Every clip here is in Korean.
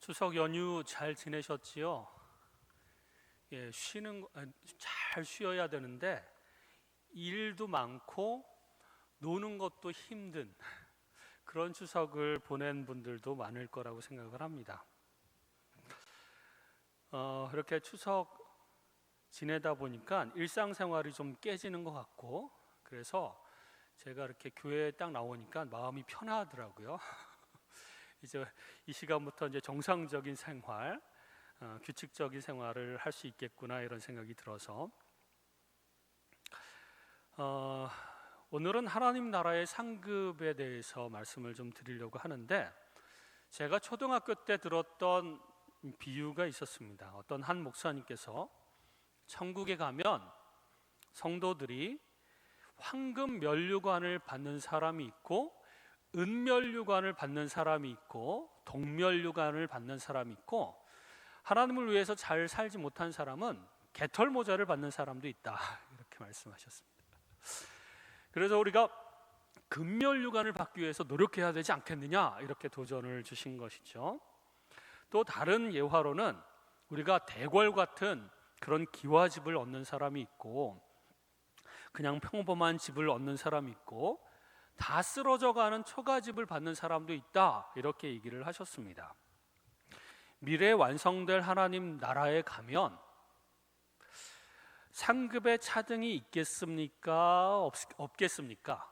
추석 연휴 잘 지내셨지요? 예, 잘 쉬어야 되는데 일도 많고 노는 것도 힘든 그런 추석을 보낸 분들도 많을 거라고 생각을 합니다. 이렇게 추석 지내다 보니까 일상생활이 좀 깨지는 것 같고, 그래서 제가 이렇게 교회에 딱 나오니까 마음이 편하더라고요. 이제 이 시간부터 이제 정상적인 생활, 규칙적인 생활을 할 수 있겠구나 이런 생각이 들어서 오늘은 하나님 나라의 상급에 대해서 말씀을 좀 드리려고 하는데, 제가 초등학교 때 들었던 비유가 있었습니다. 어떤 한 목사님께서 천국에 가면 성도들이 황금 면류관을 받는 사람이 있고, 은면류관을 받는 사람이 있고, 동면류관을 받는 사람이 있고, 하나님을 위해서 잘 살지 못한 사람은 개털 모자를 받는 사람도 있다, 이렇게 말씀하셨습니다. 그래서 우리가 금면류관을 받기 위해서 노력해야 되지 않겠느냐, 이렇게 도전을 주신 것이죠. 또 다른 예화로는 우리가 대궐 같은 그런 기와집을 얻는 사람이 있고, 그냥 평범한 집을 얻는 사람이 있고, 다 쓰러져가는 초가집을 받는 사람도 있다, 이렇게 얘기를 하셨습니다. 미래에 완성될 하나님 나라에 가면 상급의 차등이 있겠습니까? 없겠습니까?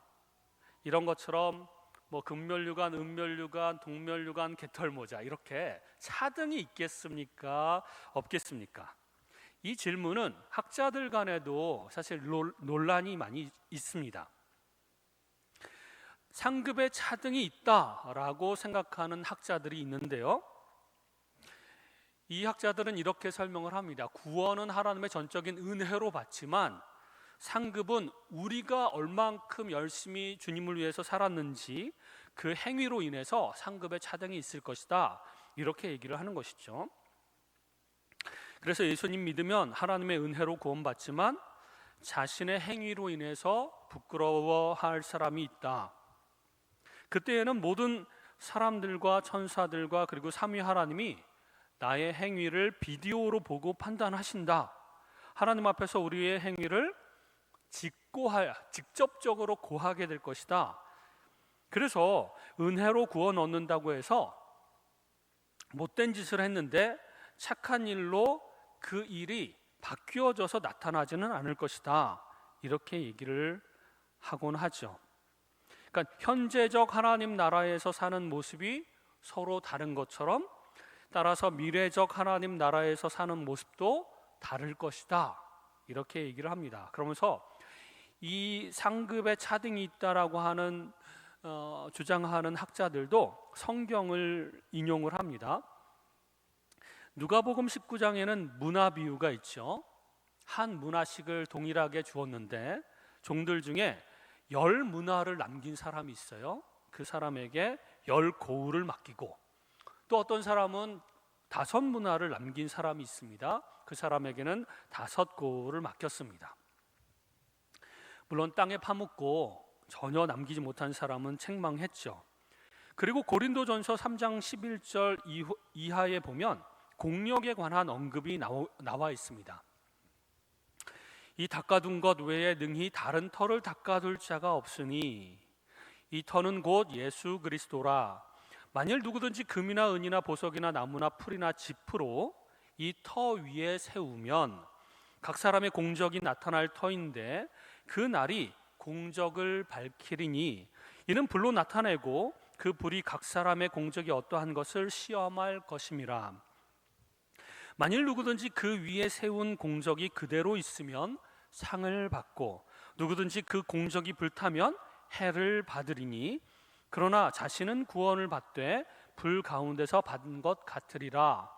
이런 것처럼 뭐 금면류관, 은면류관, 동면류관, 개털모자 이렇게 차등이 있겠습니까? 없겠습니까? 이 질문은 학자들 간에도 사실 논란이 많이 있습니다. 상급의 차등이 있다라고 생각하는 학자들이 있는데요, 이 학자들은 이렇게 설명을 합니다. 구원은 하나님의 전적인 은혜로 받지만 상급은 우리가 얼만큼 열심히 주님을 위해서 살았는지 그 행위로 인해서 상급의 차등이 있을 것이다, 이렇게 얘기를 하는 것이죠. 그래서 예수님 믿으면 하나님의 은혜로 구원받지만 자신의 행위로 인해서 부끄러워할 사람이 있다. 그때에는 모든 사람들과 천사들과 그리고 삼위 하나님이 나의 행위를 비디오로 보고 판단하신다. 하나님 앞에서 우리의 행위를 직접적으로 고하게 될 것이다. 그래서 은혜로 구원 얻는다고 해서 못된 짓을 했는데 착한 일로 그 일이 바뀌어져서 나타나지는 않을 것이다, 이렇게 얘기를 하곤 하죠. 그러니까 현재적 하나님 나라에서 사는 모습이 서로 다른 것처럼, 따라서 미래적 하나님 나라에서 사는 모습도 다를 것이다, 이렇게 얘기를 합니다. 그러면서 이 상급의 차등이 있다라고 하는 주장하는 학자들도 성경을 인용을 합니다. 누가복음 19장에는 문화 비유가 있죠. 한 문화씩을 동일하게 주었는데 종들 중에 10문화를 남긴 사람이 있어요. 그 사람에게 10고울을 맡기고, 또 어떤 사람은 5문화를 남긴 사람이 있습니다. 그 사람에게는 5고울을 맡겼습니다. 물론 땅에 파묻고 전혀 남기지 못한 사람은 책망했죠. 그리고 고린도전서 3장 11절 이하에 보면 공력에 관한 언급이 나와 있습니다. 이 닦아둔 것 외에 능히 다른 터를 닦아둘 자가 없으니 이 터는 곧 예수 그리스도라. 만일 누구든지 금이나 은이나 보석이나 나무나 풀이나 짚으로 이 터 위에 세우면 각 사람의 공적이 나타날 터인데 그 날이 공적을 밝히리니 이는 불로 나타내고 그 불이 각 사람의 공적이 어떠한 것을 시험할 것임이라. 만일 누구든지 그 위에 세운 공적이 그대로 있으면 상을 받고 누구든지 그 공적이 불타면 해를 받으리니 그러나 자신은 구원을 받되 불 가운데서 받은 것 같으리라.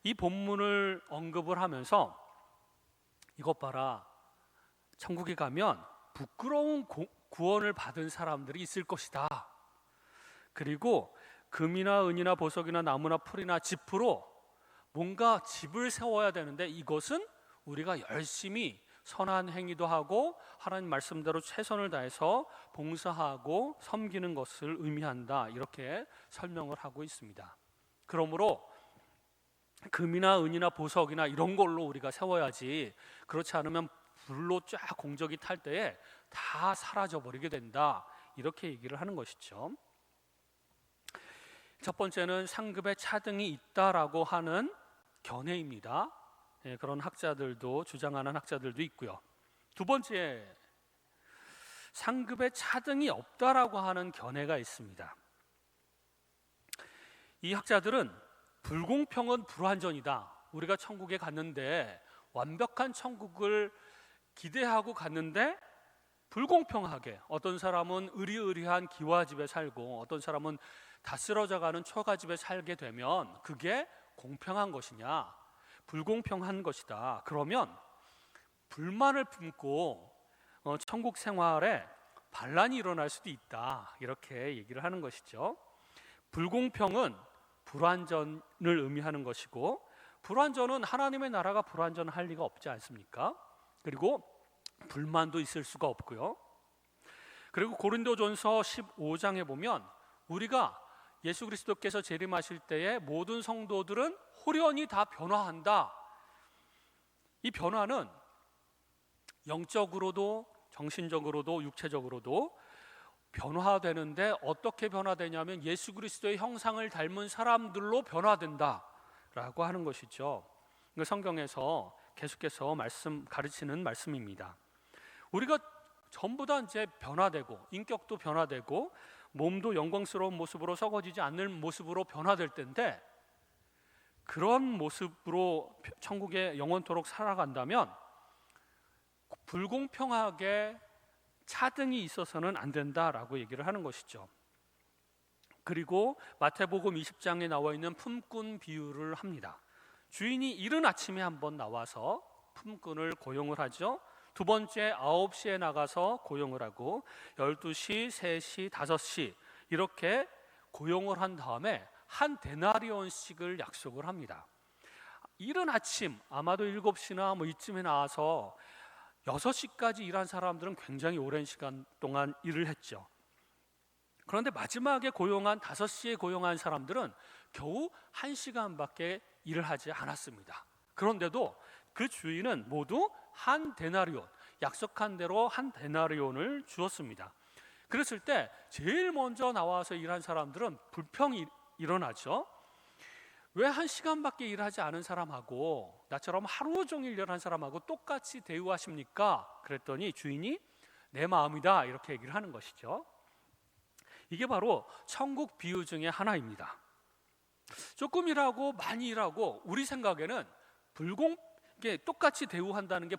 이 본문을 언급을 하면서 이것 봐라, 천국에 가면 부끄러운 구원을 받은 사람들이 있을 것이다. 그리고 금이나 은이나 보석이나 나무나 풀이나 짚으로 뭔가 집을 세워야 되는데 이것은 우리가 열심히 선한 행위도 하고 하나님 말씀대로 최선을 다해서 봉사하고 섬기는 것을 의미한다, 이렇게 설명을 하고 있습니다. 그러므로 금이나 은이나 보석이나 이런 걸로 우리가 세워야지, 그렇지 않으면 불로 쫙 공적이 탈 때에 다 사라져 버리게 된다, 이렇게 얘기를 하는 것이죠. 첫 번째는 상급에 차등이 있다라고 하는 견해입니다. 그런 학자들도, 주장하는 학자들도 있고요. 두 번째, 상급에 차등이 없다라고 하는 견해가 있습니다. 이 학자들은 불공평은 불완전이다, 우리가 천국에 갔는데 완벽한 천국을 기대하고 갔는데 불공평하게 어떤 사람은 으리으리한 기와집에 살고 어떤 사람은 다 쓰러져가는 초가집에 살게 되면 그게 공평한 것이냐, 불공평한 것이다. 그러면 불만을 품고 천국 생활에 반란이 일어날 수도 있다, 이렇게 얘기를 하는 것이죠. 불공평은 불완전을 의미하는 것이고, 불완전은 하나님의 나라가 불완전할 리가 없지 않습니까? 그리고 불만도 있을 수가 없고요. 그리고 고린도전서 15장에 보면 우리가 예수 그리스도께서 재림하실 때에 모든 성도들은 홀연히 다 변화한다. 이 변화는 영적으로도 정신적으로도 육체적으로도 변화되는데, 어떻게 변화되냐면 예수 그리스도의 형상을 닮은 사람들로 변화된다라고 하는 것이죠. 성경에서 계속해서 가르치는 말씀입니다. 우리가 전부 다 이제 변화되고, 인격도 변화되고, 몸도 영광스러운 모습으로 썩어지지 않는 모습으로 변화될 텐데, 그런 모습으로 천국에 영원토록 살아간다면 불공평하게 차등이 있어서는 안 된다라고 얘기를 하는 것이죠. 그리고 마태복음 20장에 나와 있는 품꾼 비유를 합니다. 주인이 이른 아침에 한번 나와서 품꾼을 고용을 하죠. 두 번째 9시에 나가서 고용을 하고 12시, 3시, 5시 이렇게 고용을 한 다음에 한 데나리온씩을 약속을 합니다. 이른 아침, 아마도 7시나 뭐 이쯤에 나와서 6시까지 일한 사람들은 굉장히 오랜 시간 동안 일을 했죠. 그런데 마지막에 고용한 5시에 고용한 사람들은 겨우 1시간밖에 일을 하지 않았습니다. 그런데도 그 주인은 모두 한 데나리온, 약속한 대로 한 데나리온을 주었습니다. 그랬을 때 제일 먼저 나와서 일한 사람들은 불평이 일어나죠. 왜 1시간밖에 일하지 않은 사람하고 나처럼 하루 종일 일한 사람하고 똑같이 대우하십니까? 그랬더니 주인이 내 마음이다, 이렇게 얘기를 하는 것이죠. 이게 바로 천국 비유 중에 하나입니다. 조금 일하고 많이 일하고 우리 생각에는 똑같이 대우한다는 게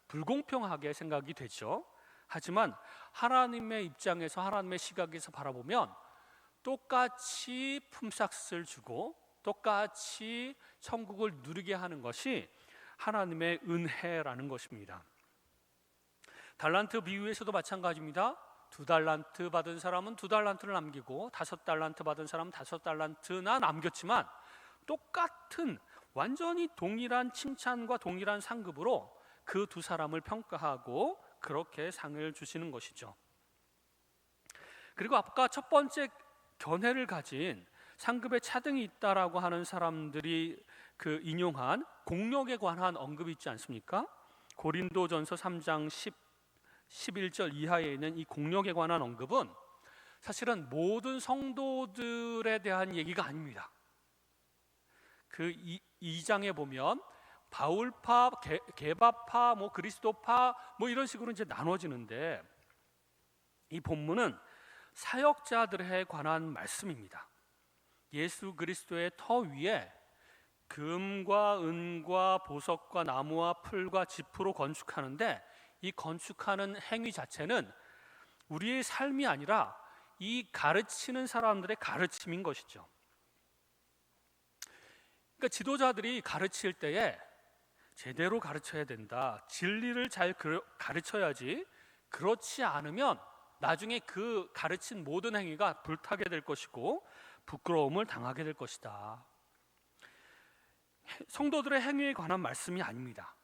불공평하게 생각이 되죠. 하지만 하나님의 입장에서, 하나님의 시각에서 바라보면 똑같이 품삯을 주고 똑같이 천국을 누리게 하는 것이 하나님의 은혜라는 것입니다. 달란트 비유에서도 마찬가지입니다. 2달란트 받은 사람은 2달란트를 남기고 5달란트 받은 사람은 5달란트나 남겼지만 똑같은, 완전히 동일한 칭찬과 동일한 상급으로 그 두 사람을 평가하고 그렇게 상을 주시는 것이죠. 그리고 아까 첫 번째 견해를 가진 상급에 차등이 있다라고 하는 사람들이 인용한 공력에 관한 언급이 있지 않습니까? 고린도전서 3장 11절 이하에 있는 이 공력에 관한 언급은 사실은 모든 성도들에 대한 얘기가 아닙니다. 그 2장에 보면 바울파, 게바파, 그리스도파 이런 식으로 이제 나눠지는데, 이 본문은 사역자들에 관한 말씀입니다. 예수 그리스도의 터 위에 금과 은과 보석과 나무와 풀과 짚으로 건축하는데, 이 건축하는 행위 자체는 우리의 삶이 아니라 이 가르치는 사람들의 가르침인 것이죠. 그러니까 지도자들이 가르칠 때에 제대로 가르쳐야 된다, 진리를 잘 가르쳐야지, 그렇지 않으면 나중에 그 가르친 모든 행위가 불타게 될 것이고 부끄러움을 당하게 될 것이다. 성도들의 행위에 관한 말씀이 아닙니다.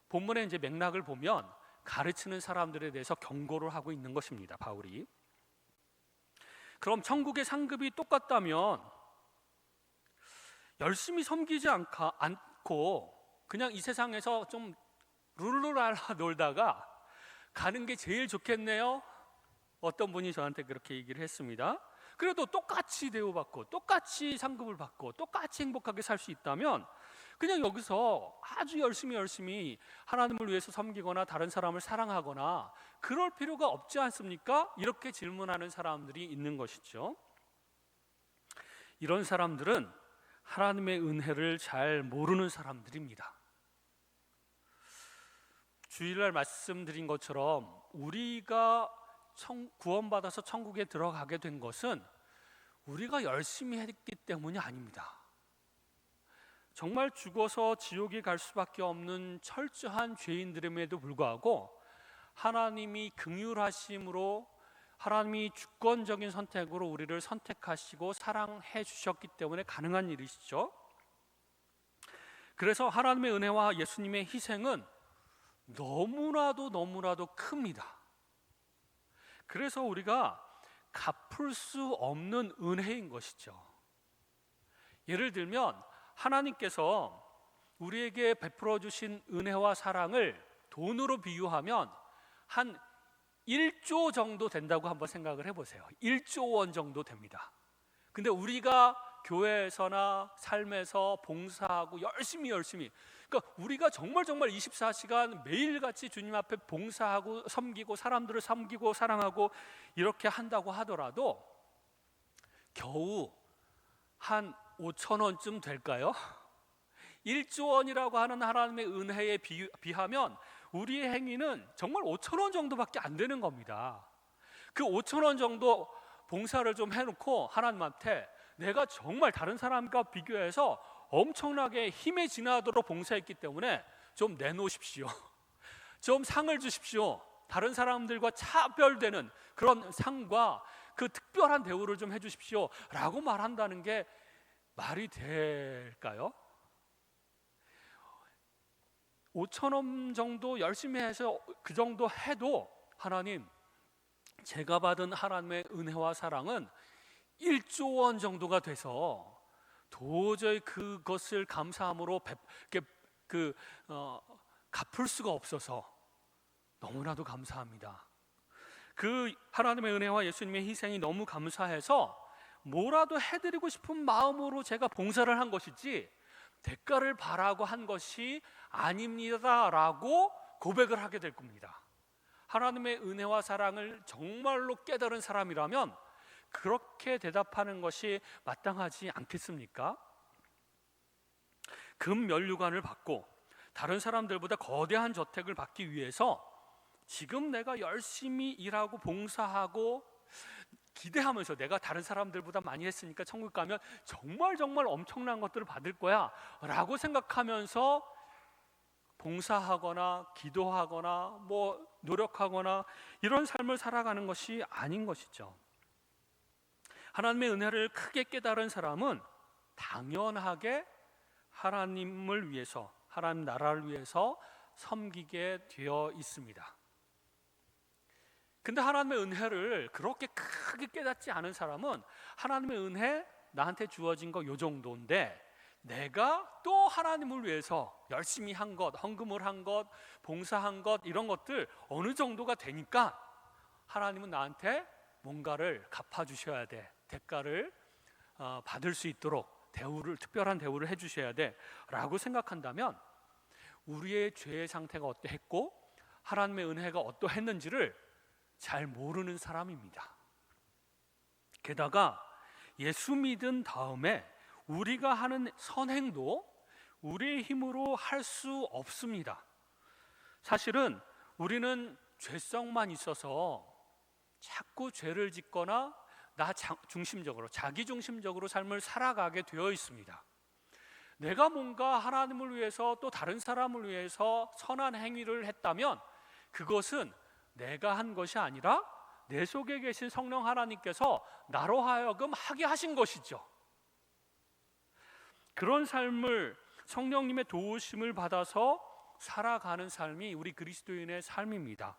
본문의 이제 맥락을 보면 가르치는 사람들에 대해서 경고를 하고 있는 것입니다, 바울이. 그럼 천국의 상급이 똑같다면 열심히 섬기지 않고 그냥 이 세상에서 좀 룰루랄라 놀다가 가는 게 제일 좋겠네요. 어떤 분이 저한테 그렇게 얘기를 했습니다. 그래도 똑같이 대우받고 똑같이 상급을 받고 똑같이 행복하게 살 수 있다면 그냥 여기서 아주 열심히 하나님을 위해서 섬기거나 다른 사람을 사랑하거나 그럴 필요가 없지 않습니까? 이렇게 질문하는 사람들이 있는 것이죠. 이런 사람들은 하나님의 은혜를 잘 모르는 사람들입니다. 주일날 말씀드린 것처럼 우리가 구원받아서 천국에 들어가게 된 것은 우리가 열심히 했기 때문이 아닙니다. 정말 죽어서 지옥에 갈 수밖에 없는 철저한 죄인들임에도 불구하고 하나님이 긍휼하심으로 하나님이 주권적인 선택으로 우리를 선택하시고 사랑해 주셨기 때문에 가능한 일이시죠. 그래서 하나님의 은혜와 예수님의 희생은 너무나도 큽니다. 그래서 우리가 갚을 수 없는 은혜인 것이죠. 예를 들면 하나님께서 우리에게 베풀어 주신 은혜와 사랑을 돈으로 비유하면 한 1조 정도 된다고 한번 생각을 해보세요. 1조 원 정도 됩니다. 근데 우리가 교회에서나 삶에서 봉사하고 열심히 그러니까 우리가 정말 24시간 매일같이 주님 앞에 봉사하고 섬기고 사람들을 섬기고 사랑하고 이렇게 한다고 하더라도 겨우 한 5천 원쯤 될까요? 1조 원이라고 하는 하나님의 은혜에 비하면 우리의 행위는 정말 5천 원 정도밖에 안 되는 겁니다. 그 5천 원 정도 봉사를 좀 해놓고 하나님한테 내가 정말 다른 사람과 비교해서 엄청나게 힘에 지나도록 봉사했기 때문에 좀 내놓으십시오. 좀 상을 주십시오. 다른 사람들과 차별되는 그런 상과 그 특별한 대우를 좀 해주십시오 라고 말한다는 게 말이 될까요? 5천 원 정도 열심히 해서 그 정도 해도 하나님, 제가 받은 하나님의 은혜와 사랑은 1조 원 정도가 돼서 도저히 그것을 감사함으로 갚을 수가 없어서 너무나도 감사합니다. 그 하나님의 은혜와 예수님의 희생이 너무 감사해서 뭐라도 해드리고 싶은 마음으로 제가 봉사를 한 것이지 대가를 바라고 한 것이 아닙니다라고 고백을 하게 될 겁니다. 하나님의 은혜와 사랑을 정말로 깨달은 사람이라면 그렇게 대답하는 것이 마땅하지 않겠습니까? 금면류관을 받고 다른 사람들보다 거대한 저택을 받기 위해서 지금 내가 열심히 일하고 봉사하고 기대하면서 내가 다른 사람들보다 많이 했으니까 천국 가면 정말 엄청난 것들을 받을 거야 라고 생각하면서 봉사하거나 기도하거나 노력하거나 이런 삶을 살아가는 것이 아닌 것이죠. 하나님의 은혜를 크게 깨달은 사람은 당연하게 하나님을 위해서, 하나님 나라를 위해서 섬기게 되어 있습니다. 근데 하나님의 은혜를 그렇게 크게 깨닫지 않은 사람은 하나님의 은혜 나한테 주어진 거 요 정도인데 내가 또 하나님을 위해서 열심히 한 것, 헌금을 한 것, 봉사한 것 이런 것들 어느 정도가 되니까 하나님은 나한테 뭔가를 갚아주셔야 돼, 대가를 받을 수 있도록 특별한 대우를 해주셔야 돼 라고 생각한다면 우리의 죄의 상태가 어떠했고 하나님의 은혜가 어떠했는지를 잘 모르는 사람입니다. 게다가 예수 믿은 다음에 우리가 하는 선행도 우리의 힘으로 할 수 없습니다. 사실은 우리는 죄성만 있어서 자꾸 죄를 짓거나 자기 중심적으로 삶을 살아가게 되어 있습니다. 내가 뭔가 하나님을 위해서 또 다른 사람을 위해서 선한 행위를 했다면 그것은 내가 한 것이 아니라 내 속에 계신 성령 하나님께서 나로 하여금 하게 하신 것이죠. 그런 삶을 성령님의 도우심을 받아서 살아가는 삶이 우리 그리스도인의 삶입니다.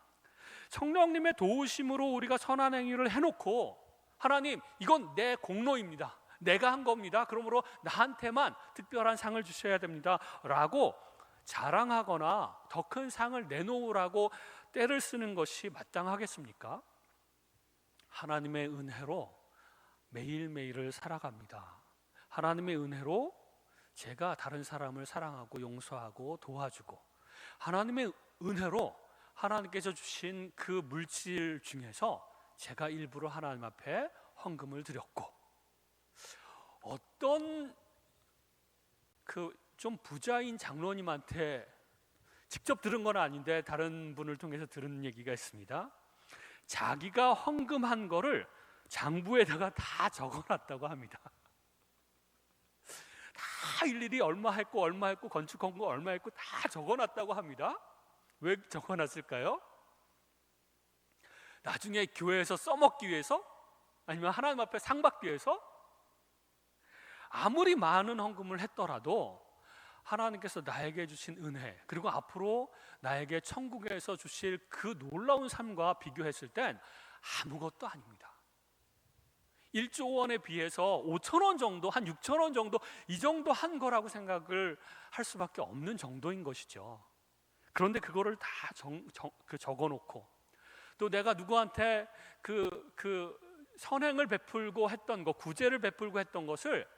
성령님의 도우심으로 우리가 선한 행위를 해놓고 하나님, 이건 내 공로입니다. 내가 한 겁니다. 그러므로 나한테만 특별한 상을 주셔야 됩니다 라고 자랑하거나 더 큰 상을 내놓으라고 때를 쓰는 것이 마땅하겠습니까? 하나님의 은혜로 매일매일을 살아갑니다. 하나님의 은혜로 제가 다른 사람을 사랑하고 용서하고 도와주고, 하나님의 은혜로 하나님께서 주신 그 물질 중에서 제가 일부러 하나님 앞에 헌금을 드렸고, 어떤 좀 부자인 장로님한테 직접 들은 건 아닌데 다른 분을 통해서 들은 얘기가 있습니다. 자기가 헌금한 거를 장부에다가 다 적어놨다고 합니다. 다 일일이 얼마 했고 건축 헌금 얼마 했고 다 적어놨다고 합니다. 왜 적어놨을까요? 나중에 교회에서 써먹기 위해서? 아니면 하나님 앞에 상 받기 위해서? 아무리 많은 헌금을 했더라도 하나님께서 나에게 주신 은혜, 그리고 앞으로 나에게 천국에서 주실 그 놀라운 삶과 비교했을 땐 아무것도 아닙니다. 1조 원에 비해서 5천 원 정도, 한 6천 원 정도, 이 정도 한 거라고 생각을 할 수밖에 없는 정도인 것이죠. 그런데 그거를 다 적어놓고, 또 내가 누구한테 선행을 베풀고 했던 것, 구제를 베풀고 했던 것을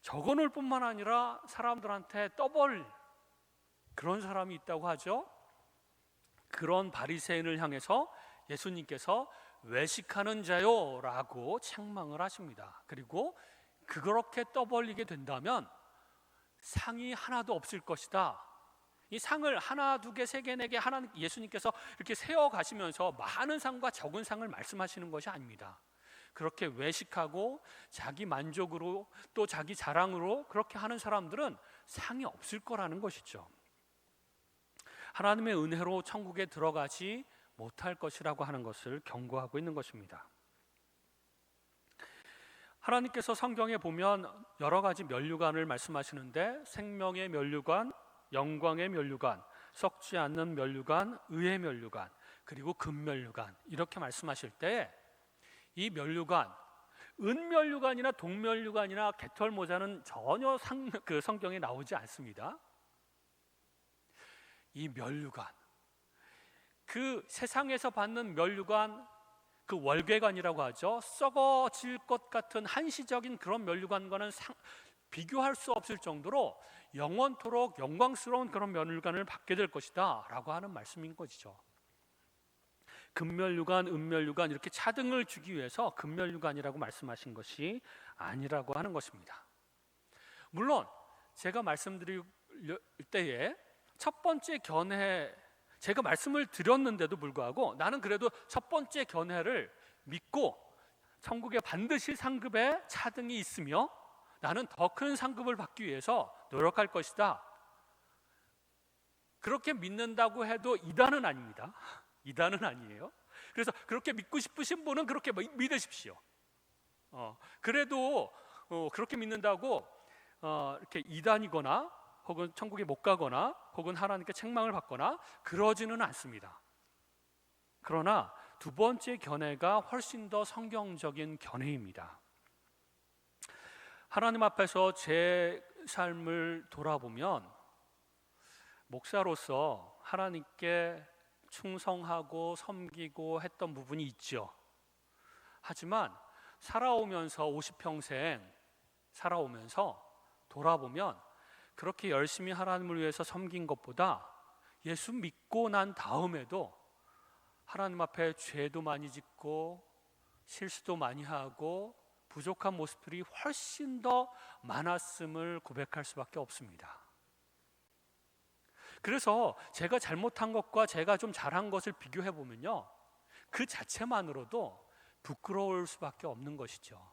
적어놓을 뿐만 아니라 사람들한테 떠벌, 그런 사람이 있다고 하죠. 그런 바리새인을 향해서 예수님께서 외식하는 자요 라고 책망을 하십니다. 그리고 그렇게 떠벌리게 된다면 상이 하나도 없을 것이다. 이 상을 하나, 두 개, 세 개, 네 개 예수님께서 이렇게 세어 가시면서 많은 상과 적은 상을 말씀하시는 것이 아닙니다. 그렇게 외식하고 자기 만족으로 또 자기 자랑으로 그렇게 하는 사람들은 상이 없을 거라는 것이죠. 하나님의 은혜로 천국에 들어가지 못할 것이라고 하는 것을 경고하고 있는 것입니다. 하나님께서 성경에 보면 여러 가지 면류관을 말씀하시는데, 생명의 면류관, 영광의 면류관, 썩지 않는 면류관, 의의 면류관, 그리고 금면류관, 이렇게 말씀하실 때 이 면류관, 은면류관이나 동면류관이나 개털모자는 전혀 성경에 나오지 않습니다. 이 면류관, 그 세상에서 받는 면류관, 그 월계관이라고 하죠. 썩어질 것 같은 한시적인 그런 면류관과는 비교할 수 없을 정도로 영원토록 영광스러운 그런 면류관을 받게 될 것이다 라고 하는 말씀인 것이죠. 금면류관, 은면류관 이렇게 차등을 주기 위해서 금면류관이라고 말씀하신 것이 아니라고 하는 것입니다. 물론 제가 말씀드릴 때에 첫 번째 견해, 제가 말씀을 드렸는데도 불구하고 나는 그래도 첫 번째 견해를 믿고 천국에 반드시 상급에 차등이 있으며 나는 더 큰 상급을 받기 위해서 노력할 것이다, 그렇게 믿는다고 해도 이단은 아닙니다. 이단은 아니에요. 그래서 그렇게 믿고 싶으신 분은 그렇게 믿으십시오. 그래도 그렇게 믿는다고 이렇게 이단이거나 혹은 천국에 못 가거나 혹은 하나님께 책망을 받거나 그러지는 않습니다. 그러나 두 번째 견해가 훨씬 더 성경적인 견해입니다. 하나님 앞에서 제 삶을 돌아보면 목사로서 하나님께 충성하고 섬기고 했던 부분이 있죠. 하지만 살아오면서 50평생 살아오면서 돌아보면 그렇게 열심히 하나님을 위해서 섬긴 것보다 예수 믿고 난 다음에도 하나님 앞에 죄도 많이 짓고 실수도 많이 하고 부족한 모습들이 훨씬 더 많았음을 고백할 수밖에 없습니다. 그래서 제가 잘못한 것과 제가 좀 잘한 것을 비교해 보면요, 그 자체만으로도 부끄러울 수밖에 없는 것이죠.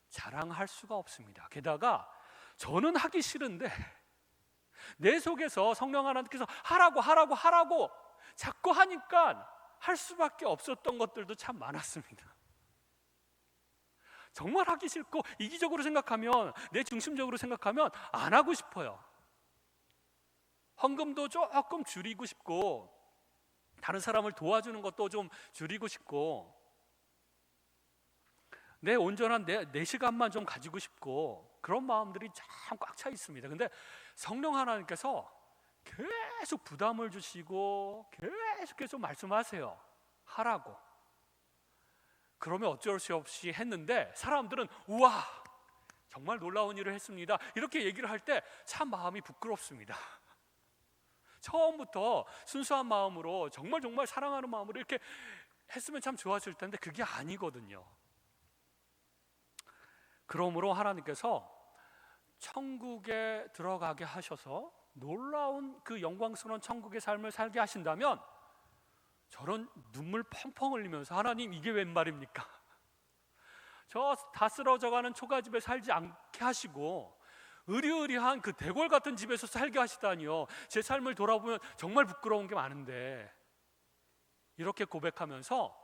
자랑할 수가 없습니다. 게다가 저는 하기 싫은데 내 속에서 성령 하나님께서 하라고 자꾸 하니까 할 수밖에 없었던 것들도 참 많았습니다. 정말 하기 싫고 이기적으로 생각하면, 내 중심적으로 생각하면 안 하고 싶어요. 헌금도 조금 줄이고 싶고 다른 사람을 도와주는 것도 좀 줄이고 싶고, 내 온전한 내 시간만 좀 가지고 싶고 그런 마음들이 참 꽉 차 있습니다. 근데 성령 하나님께서 계속 부담을 주시고 계속해서 말씀하세요. 하라고. 그러면 어쩔 수 없이 했는데 사람들은 우와 정말 놀라운 일을 했습니다 이렇게 얘기를 할 때 참 마음이 부끄럽습니다. 처음부터 순수한 마음으로 정말 사랑하는 마음으로 이렇게 했으면 참 좋았을 텐데 그게 아니거든요. 그러므로 하나님께서 천국에 들어가게 하셔서 놀라운 그 영광스러운 천국의 삶을 살게 하신다면 저런 눈물 펑펑 흘리면서 하나님 이게 웬 말입니까? 저 다 쓰러져가는 초가집에 살지 않게 하시고 으리으리한 그 대궐 같은 집에서 살게 하시다니요. 제 삶을 돌아보면 정말 부끄러운 게 많은데 이렇게 고백하면서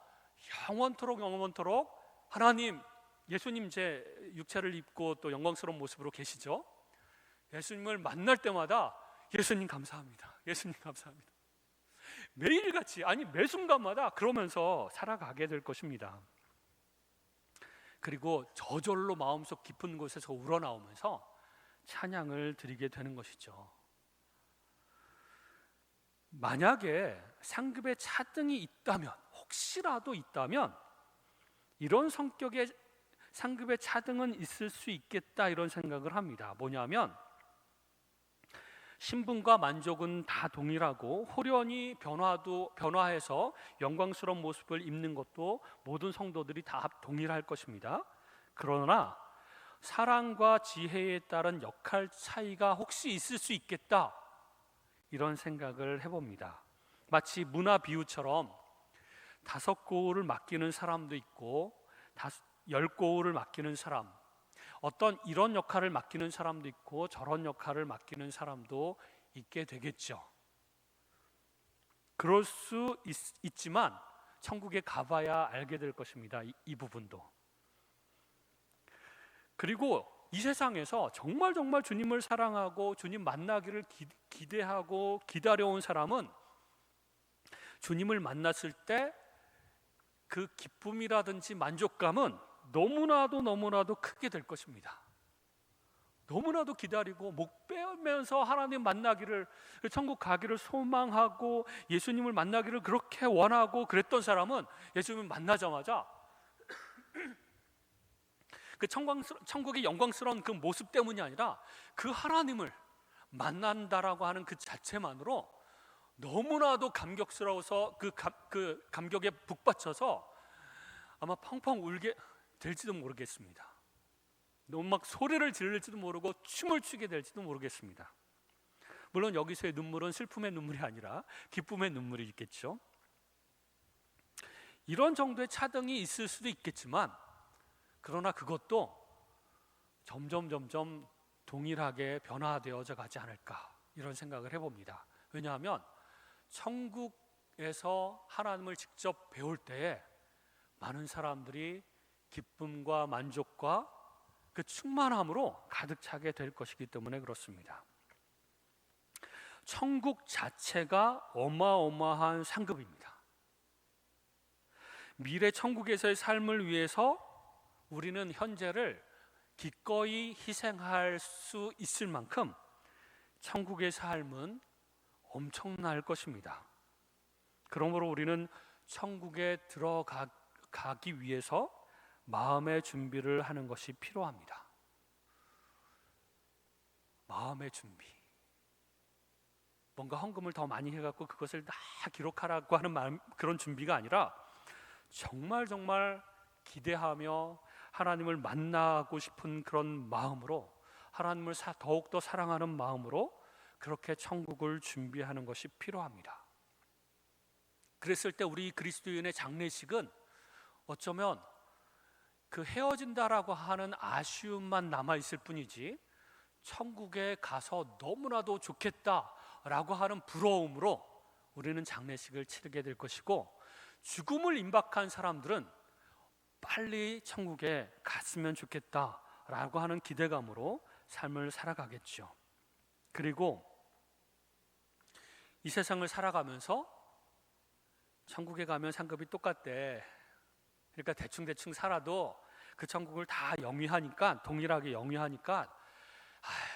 영원토록 하나님 예수님 제 육체를 입고 또 영광스러운 모습으로 계시죠. 예수님을 만날 때마다 예수님 감사합니다. 예수님 감사합니다. 매일같이 아니 매 순간마다 그러면서 살아가게 될 것입니다. 그리고 저절로 마음속 깊은 곳에서 우러나오면서 찬양을 드리게 되는 것이죠. 만약에 상급의 차등이 있다면 혹시라도 있다면 이런 성격의 상급의 차등은 있을 수 있겠다 이런 생각을 합니다. 뭐냐면 신분과 만족은 다 동일하고 호련히 변화해서 영광스러운 모습을 입는 것도 모든 성도들이 다 동일할 것입니다. 그러나 사랑과 지혜에 따른 역할 차이가 혹시 있을 수 있겠다 이런 생각을 해봅니다. 마치 문화 비유처럼 5고을을 맡기는 사람도 있고 10고을을 맡기는 사람, 어떤 이런 역할을 맡기는 사람도 있고 저런 역할을 맡기는 사람도 있게 되겠죠. 그럴 수 있지만 천국에 가봐야 알게 될 것입니다. 이 부분도. 그리고 이 세상에서 정말 주님을 사랑하고 주님 만나기를 기대하고 기다려온 사람은 주님을 만났을 때 그 기쁨이라든지 만족감은 너무나도 크게 될 것입니다. 너무나도 기다리고 목 빼면서 하나님 만나기를, 천국 가기를 소망하고 예수님을 만나기를 그렇게 원하고 그랬던 사람은 예수님을 만나자마자 그 천국의 영광스러운 그 모습 때문이 아니라 그 하나님을 만난다라고 하는 그 자체만으로 너무나도 감격스러워서 그 감격에 북받쳐서 아마 펑펑 울게 될지도 모르겠습니다. 너무 막 소리를 지를지도 모르고 춤을 추게 될지도 모르겠습니다. 물론 여기서의 눈물은 슬픔의 눈물이 아니라 기쁨의 눈물이 있겠죠. 이런 정도의 차등이 있을 수도 있겠지만 그러나 그것도 점점 동일하게 변화되어져 가지 않을까 이런 생각을 해봅니다. 왜냐하면 천국에서 하나님을 직접 배울 때에 많은 사람들이 기쁨과 만족과 그 충만함으로 가득 차게 될 것이기 때문에 그렇습니다. 천국 자체가 어마어마한 상급입니다. 미래 천국에서의 삶을 위해서 우리는 현재를 기꺼이 희생할 수 있을 만큼 천국의 삶은 엄청날 것입니다. 그러므로 우리는 천국에 들어가기 위해서 마음의 준비를 하는 것이 필요합니다. 마음의 준비. 뭔가 헌금을 더 많이 해갖고 그것을 다 기록하라고 하는 그런 준비가 아니라 정말 기대하며 하나님을 만나고 싶은 그런 마음으로, 하나님을 더욱더 사랑하는 마음으로 그렇게 천국을 준비하는 것이 필요합니다. 그랬을 때 우리 그리스도인의 장례식은 어쩌면 그 헤어진다라고 하는 아쉬움만 남아있을 뿐이지 천국에 가서 너무나도 좋겠다라고 하는 부러움으로 우리는 장례식을 치르게 될 것이고, 죽음을 임박한 사람들은 빨리 천국에 갔으면 좋겠다라고 하는 기대감으로 삶을 살아가겠죠. 그리고 이 세상을 살아가면서 천국에 가면 상급이 똑같대, 그러니까 대충 살아도 그 천국을 다 영위하니까, 동일하게 영위하니까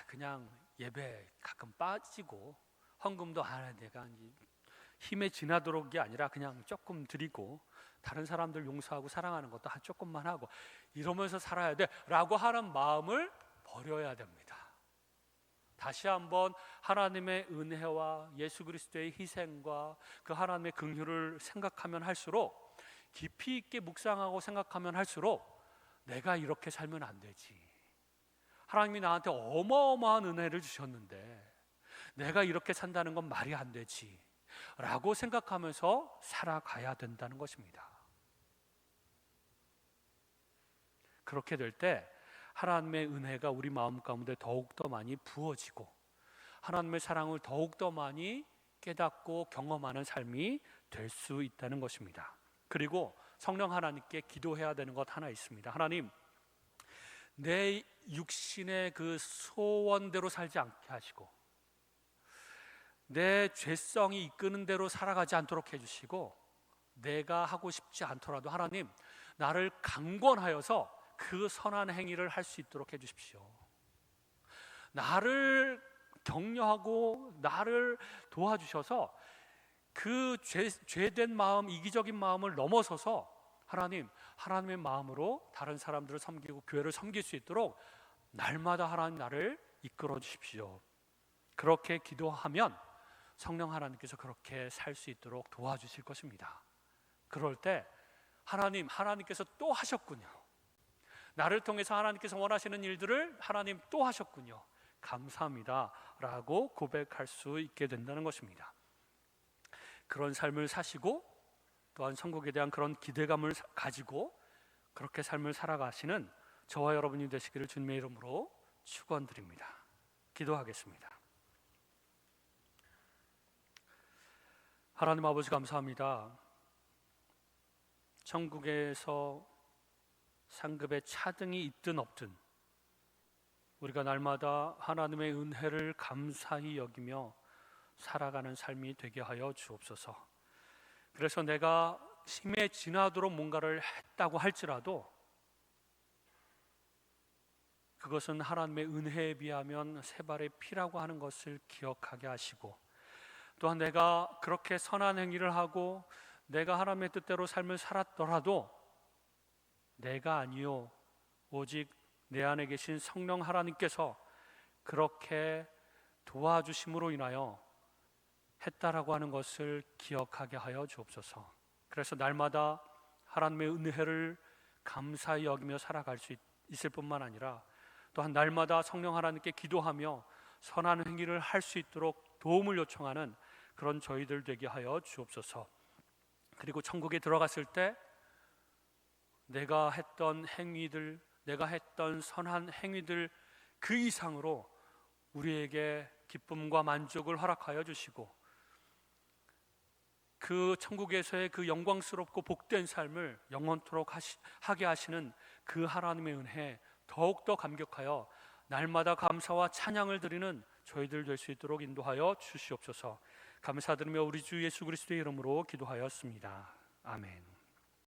그냥 예배 가끔 빠지고 헌금도 내가 힘에 지나도록 게 아니라 그냥 조금 드리고 다른 사람들 용서하고 사랑하는 것도 조금만 하고 이러면서 살아야 돼 라고 하는 마음을 버려야 됩니다. 다시 한번 하나님의 은혜와 예수 그리스도의 희생과 그 하나님의 긍휼을 생각하면 할수록, 깊이 있게 묵상하고 생각하면 할수록 내가 이렇게 살면 안 되지, 하나님이 나한테 어마어마한 은혜를 주셨는데 내가 이렇게 산다는 건 말이 안 되지 라고 생각하면서 살아가야 된다는 것입니다. 그렇게 될 때 하나님의 은혜가 우리 마음 가운데 더욱더 많이 부어지고 하나님의 사랑을 더욱더 많이 깨닫고 경험하는 삶이 될 수 있다는 것입니다. 그리고 성령 하나님께 기도해야 되는 것 하나 있습니다. 하나님, 내 육신의 그 소원대로 살지 않게 하시고 내 죄성이 이끄는 대로 살아가지 않도록 해주시고, 내가 하고 싶지 않더라도 하나님 나를 강권하여서 그 선한 행위를 할 수 있도록 해주십시오. 나를 격려하고 나를 도와주셔서 그 죄된 마음, 이기적인 마음을 넘어서서 하나님의 마음으로 다른 사람들을 섬기고 교회를 섬길 수 있도록 날마다 하나님 나를 이끌어 주십시오. 그렇게 기도하면 성령 하나님께서 그렇게 살 수 있도록 도와주실 것입니다. 그럴 때 하나님께서 또 하셨군요, 나를 통해서 하나님께서 원하시는 일들을 하나님 또 하셨군요, 감사합니다 라고 고백할 수 있게 된다는 것입니다. 그런 삶을 사시고 또한 천국에 대한 그런 기대감을 가지고 그렇게 삶을 살아가시는 저와 여러분이 되시기를 주님의 이름으로 축원드립니다. 기도하겠습니다. 하나님 아버지, 감사합니다. 천국에서 상급의 차등이 있든 없든 우리가 날마다 하나님의 은혜를 감사히 여기며 살아가는 삶이 되게 하여 주옵소서. 그래서 내가 힘에 지나도록 뭔가를 했다고 할지라도 그것은 하나님의 은혜에 비하면 세 발의 피라고 하는 것을 기억하게 하시고, 또한 내가 그렇게 선한 행위를 하고 내가 하나님의 뜻대로 삶을 살았더라도 내가 아니요 오직 내 안에 계신 성령 하나님께서 그렇게 도와주심으로 인하여 했다라고 하는 것을 기억하게 하여 주옵소서. 그래서 날마다 하나님의 은혜를 감사히 여기며 살아갈 수 있을 뿐만 아니라 또한 날마다 성령 하나님께 기도하며 선한 행위를 할 수 있도록 도움을 요청하는 그런 저희들 되게 하여 주옵소서. 그리고 천국에 들어갔을 때 내가 했던 행위들, 내가 했던 선한 행위들 그 이상으로 우리에게 기쁨과 만족을 허락하여 주시고 그 천국에서의 그 영광스럽고 복된 삶을 영원토록 하게 하시는 그 하나님의 은혜 더욱더 감격하여 날마다 감사와 찬양을 드리는 저희들 될 수 있도록 인도하여 주시옵소서. 감사드리며 우리 주 예수 그리스도의 이름으로 기도하였습니다. 아멘.